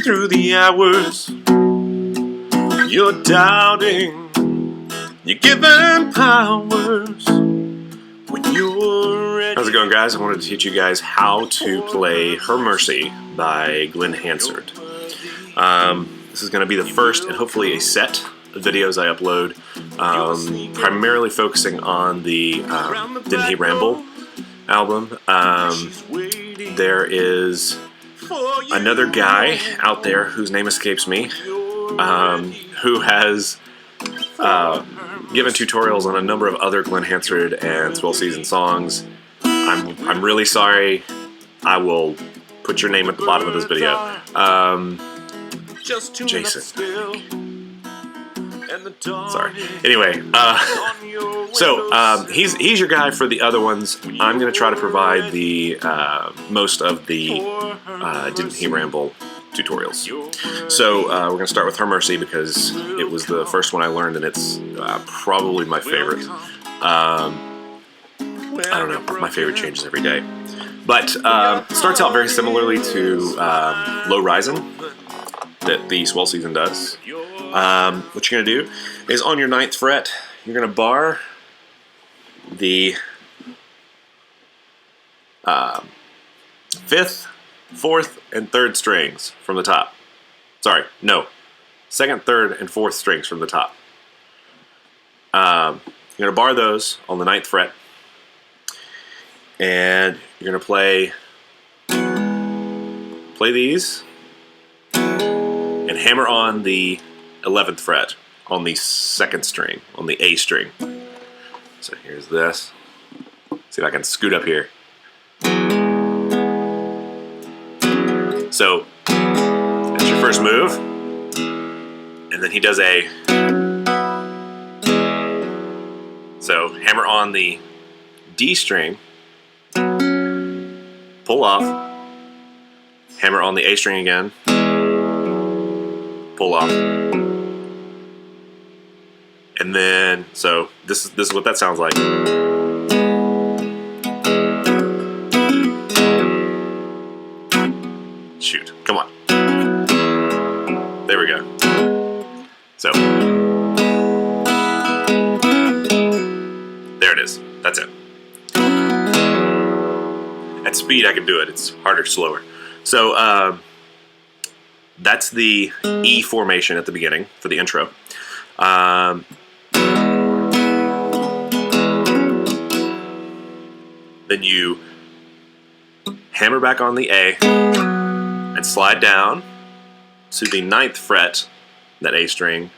through the hours, you're doubting, you're given powers when you're ready. How's it going, guys? I wanted to teach you guys how to play Her Mercy by Glen Hansard. This is going to be the first and hopefully a set of videos I upload, primarily focusing on the Didn't He Ramble album. There is another guy out there whose name escapes me, who has given tutorials on a number of other Glen Hansard and Swell Season songs. I'm really sorry. I will put your name at the bottom of this video. Jason. Sorry. Anyway, so he's your guy for the other ones. I'm going to try to provide the most of the Didn't He Ramble tutorials. So we're going to start with Her Mercy because it was the first one I learned, and it's probably my favorite. I don't know, my favorite changes every day. But it starts out very similarly to Low Risin' that the Swell Season does. What you're going to do is on your 9th fret, you're going to bar the 5th, 4th, and 3rd strings from the top. Sorry, no. 2nd, 3rd, and 4th strings from the top. You're going to bar those on the 9th fret. And you're going to play these and hammer on the 11th fret on the 2nd string, on the A string. So here's this. See if I can scoot up here. So that's your first move, and then he does a. So hammer on the D string, pull off, hammer on the A string again, pull off, and then so this is what that sounds like. Shoot, come on. There we go. So there it is. That's it. At speed I can do it. It's harder, slower. So that's the E formation at the beginning for the intro. Then you hammer back on the A and slide down to the 9th fret, that A string,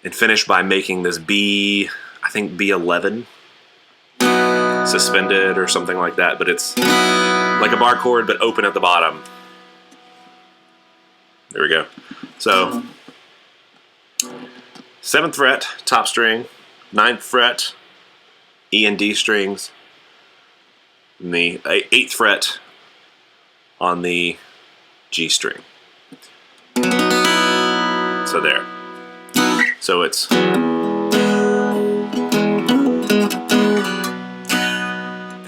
and finish by making this B, I think B11 suspended or something like that, but it's like a bar chord but open at the bottom. There we go. So 7th fret, top string, 9th fret, E and D strings, and the 8th fret on the G string. So there. So it's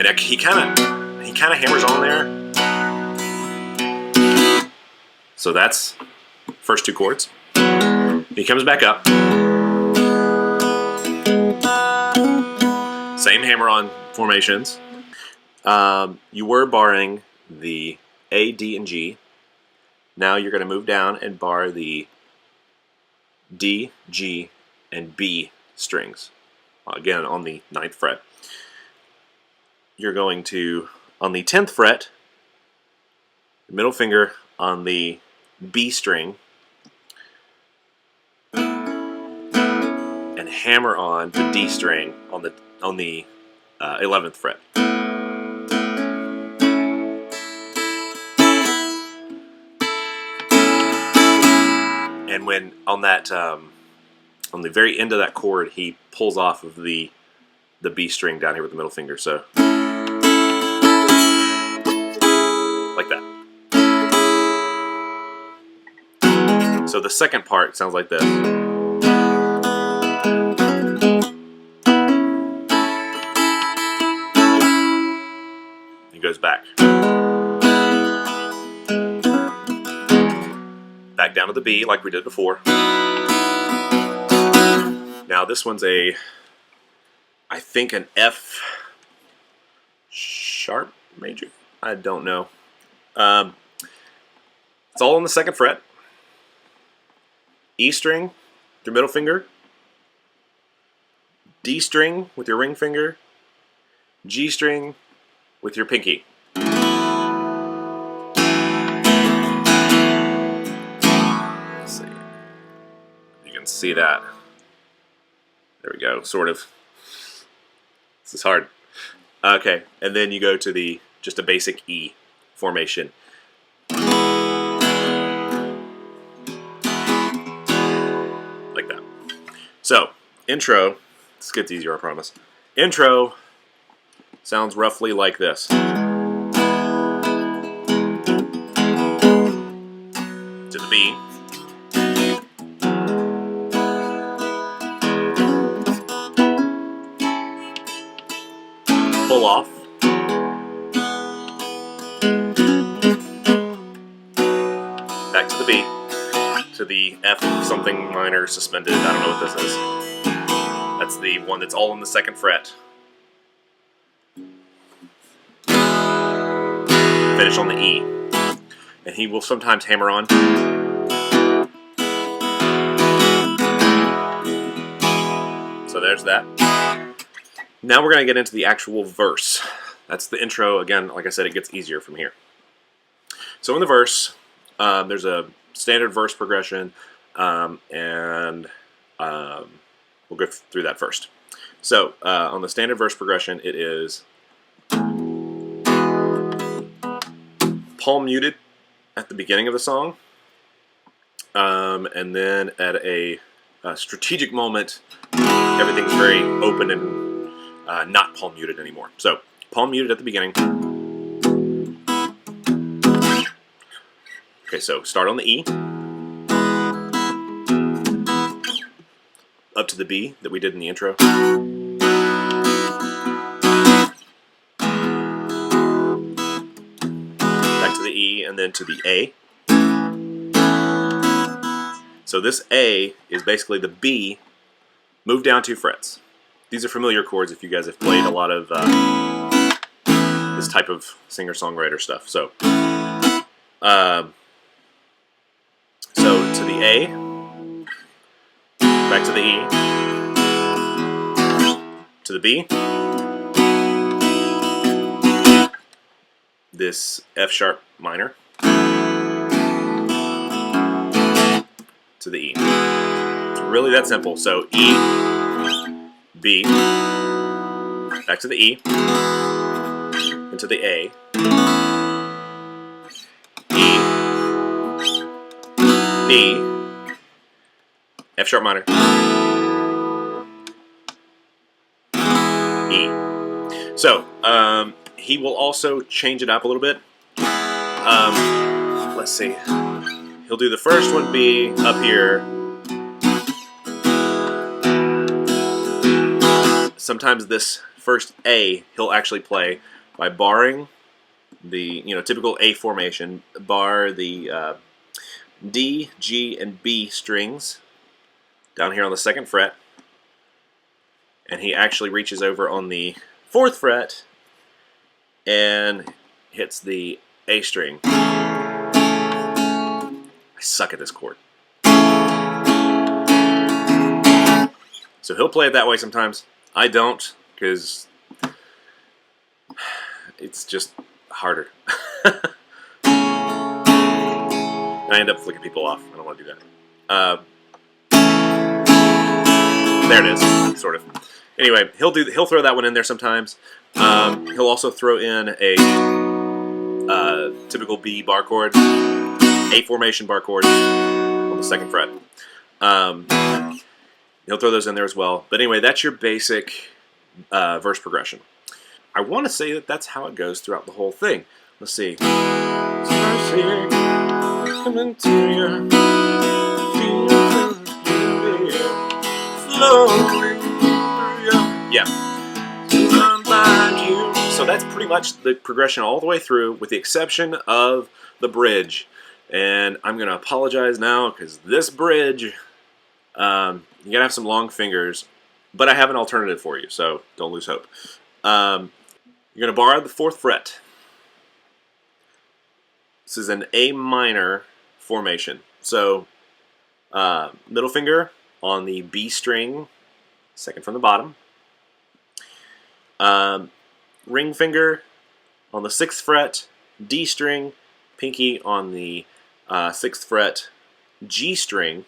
and he kind of hammers on there. So that's first 2 chords. He comes back up. Same hammer on formations. You were barring the A, D, and G. Now you're going to move down and bar the D, G, and B strings. Again, on the 9th fret. You're going to, on the 10th fret, middle finger on the B string, and hammer on the D string on the 11th fret. And when on that on the very end of that chord, he pulls off of the B string down here with the middle finger. So like that. So the second part sounds like this. It goes back. back down to the B like we did before. Now this one's I think an F sharp major? I don't know. It's all on the 2nd fret. E string with your middle finger. D string with your ring finger. G string with your pinky. Let's see. You can see that. There we go, sort of. This is hard. Okay, and then you go to just a basic E formation. Like that. So, intro, this gets easier, I promise. Intro sounds roughly like this. To the B. Pull off. Back to the B. To the F something minor suspended. I don't know what this is. That's the one that's all in the 2nd fret. Finish on the E. And he will sometimes hammer on. So there's that. Now we're going to get into the actual verse. That's the intro. Again, like I said, it gets easier from here. So in the verse, there's a standard verse progression, and we'll go through that first. So on the standard verse progression, it is palm muted at the beginning of the song, and then at a strategic moment, everything's very open and not palm muted anymore. So palm muted at the beginning. Okay, so start on the E, up to the B that we did in the intro. Back to the E and then to the A. So this A is basically the B moved down 2 frets. These are familiar chords if you guys have played a lot of this type of singer-songwriter stuff. So to the A, back to the E, to the B, this F sharp minor, to the E. It's really that simple. So E, B, back to the E, into the A, E, F sharp minor, E. So he will also change it up a little bit. Let's see. He'll do the first one B up here. Sometimes this first A he'll actually play by barring the typical A formation, bar the D, G, and B strings down here on the 2nd fret, and he actually reaches over on the 4th fret and hits the A string. I suck at this chord. So he'll play it that way sometimes. I don't, because it's just harder. I end up flicking people off. I don't want to do that. There it is, sort of. Anyway, he'll throw that one in there sometimes. He'll also throw in a typical B bar chord, A formation bar chord on the 2nd fret. He'll throw those in there as well. But anyway, that's your basic verse progression. I want to say that that's how it goes throughout the whole thing. Let's see. Coming to you, yeah. So that's pretty much the progression all the way through, with the exception of the bridge. And I'm going to apologize now because this bridge, you got to have some long fingers, but I have an alternative for you, so don't lose hope. You're going to borrow the 4th fret. This is an A minor formation. So middle finger on the B string, 2nd from the bottom. Ring finger on the 6th fret, D string, pinky on the 6th fret, G string,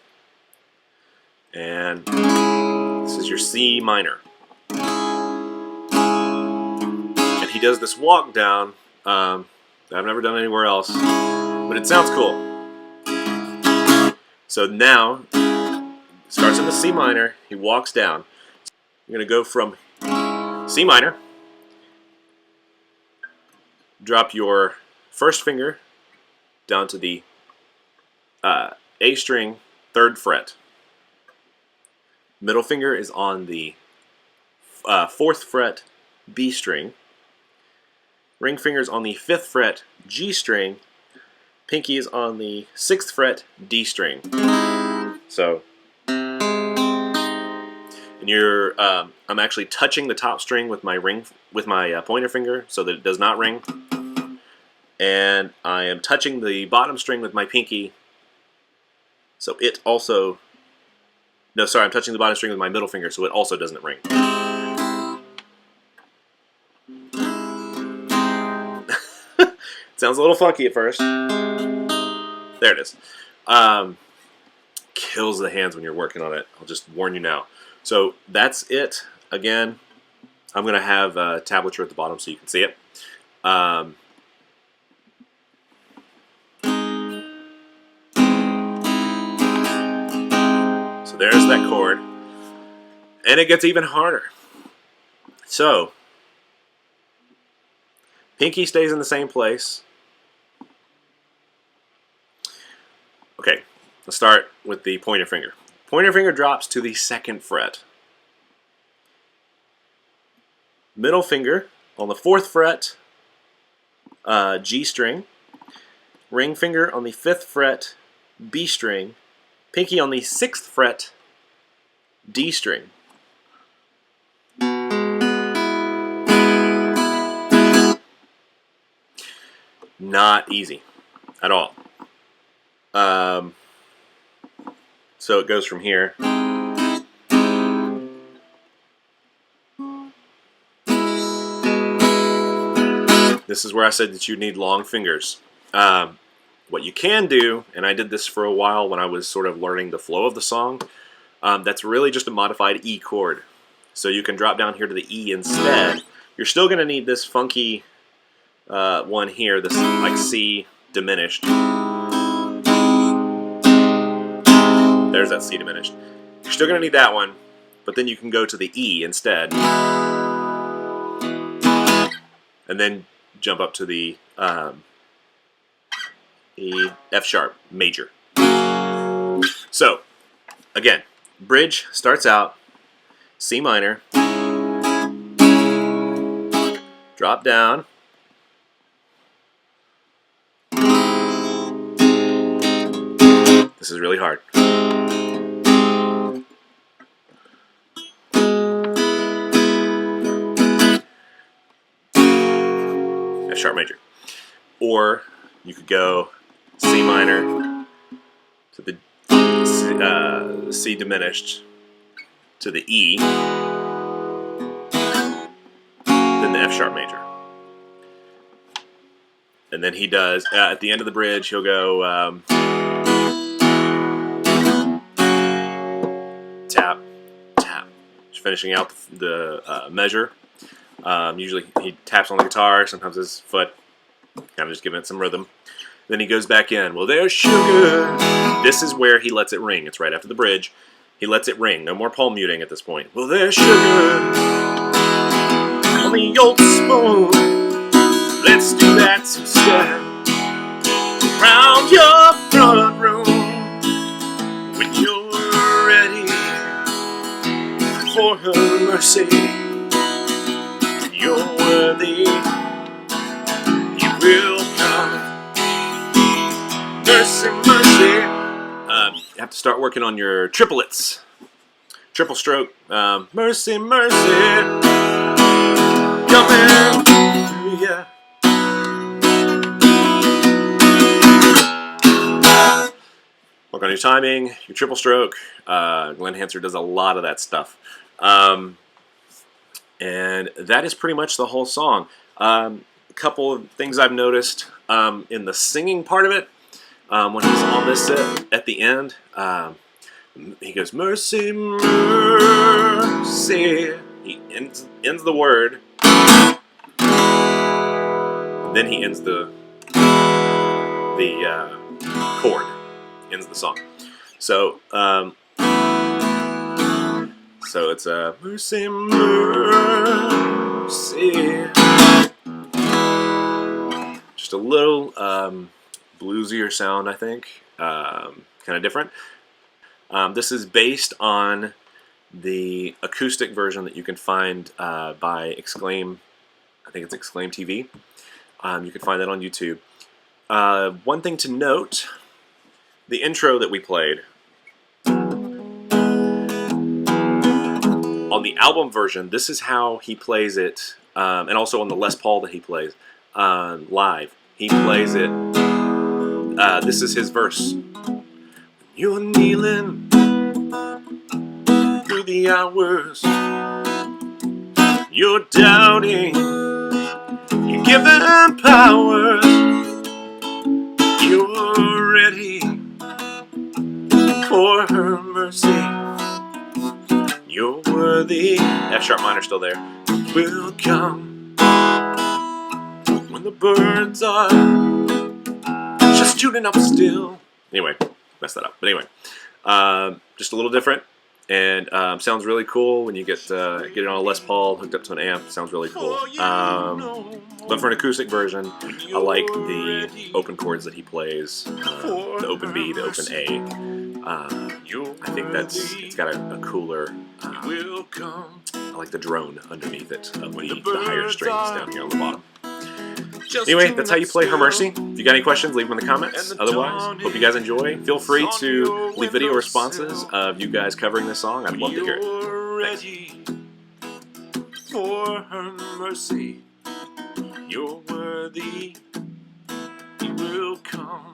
and this is your C minor. And he does this walk down that I've never done anywhere else, but it sounds cool. So now, starts in the C minor, he walks down. You're going to go from C minor, drop your 1st finger down to the A string, 3rd fret. Middle finger is on the 4th fret, B string. Ring finger is on the 5th fret, G string. Pinky is on the 6th fret, D string. So, and you're, I'm actually touching the top string with my pointer finger so that it does not ring. And I am touching the bottom string with my pinky, so it also, no, sorry, I'm touching the bottom string with my middle finger, so it also doesn't ring. Sounds a little funky at first. There it is. Kills the hands when you're working on it. I'll just warn you now. So that's it. Again, I'm going to have a tablature at the bottom so you can see it. So there's that chord. And it gets even harder. So, pinky stays in the same place. Okay, let's start with the pointer finger. Pointer finger drops to the 2nd fret. Middle finger on the 4th fret, G string. Ring finger on the 5th fret, B string. Pinky on the 6th fret, D string. Not easy at all. So it goes from here. This is where I said that you need long fingers. What you can do, and I did this for a while when I was sort of learning the flow of the song, that's really just a modified E chord. So you can drop down here to the E instead. You're still going to need this funky one here, this like C diminished. There's that C diminished. You're still going to need that one, but then you can go to the E instead. And then jump up to the E, F sharp major. So, again, bridge starts out C minor, drop down, this is really hard. F sharp major. Or you could go C minor to the C diminished to the E, then the F sharp major. And then he does, at the end of the bridge, he'll go tap, tap, finishing out the measure. Usually he taps on the guitar, sometimes his foot, kind of just giving it some rhythm. Then he goes back in. Well, there's sugar. This is where he lets it ring. It's right after the bridge. He lets it ring. No more palm muting at this point. Well, there's sugar on the old spoon. Let's do that instead. Round your front room when you're ready for her mercy. You're worthy. You will come. Mercy. start working on your triplets. Triple stroke. Mercy, mercy, coming through ya. Work on your timing, your triple stroke. Glen Hansard does a lot of that stuff. And that is pretty much the whole song. A couple of things I've noticed in the singing part of it. When he's on this at the end, he goes, mercy, mercy. He ends the word. Then he ends the chord. Ends the song. So, so it's a mercy, mercy. Just a little bluesier sound, I think. Kind of different. This is based on the acoustic version that you can find by Exclaim. I think it's Exclaim TV. You can find that on YouTube. One thing to note, the intro that we played, on the album version, this is how he plays it, and also on the Les Paul that he plays live. He plays it, this is his verse. You're kneeling through the hours, you're doubting, you're given powers, you're ready for her mercy, you're worthy. F sharp minor still there. Will come when the birds are just tuning up still. Anyway, messed that up. But anyway, just a little different, and sounds really cool when you get it on a Les Paul hooked up to an amp. Sounds really cool. But for an acoustic version, I like the open chords that he plays, the open B, the open A. I think it's got a cooler. I like the drone underneath it of the higher strings down here on the bottom. Anyway, that's how you play Her Mercy. If you got any questions, leave them in the comments. Otherwise, hope you guys enjoy. Feel free to leave video responses of you guys covering this song. I'd love to hear it. Thanks. For her mercy, you're worthy, you will come.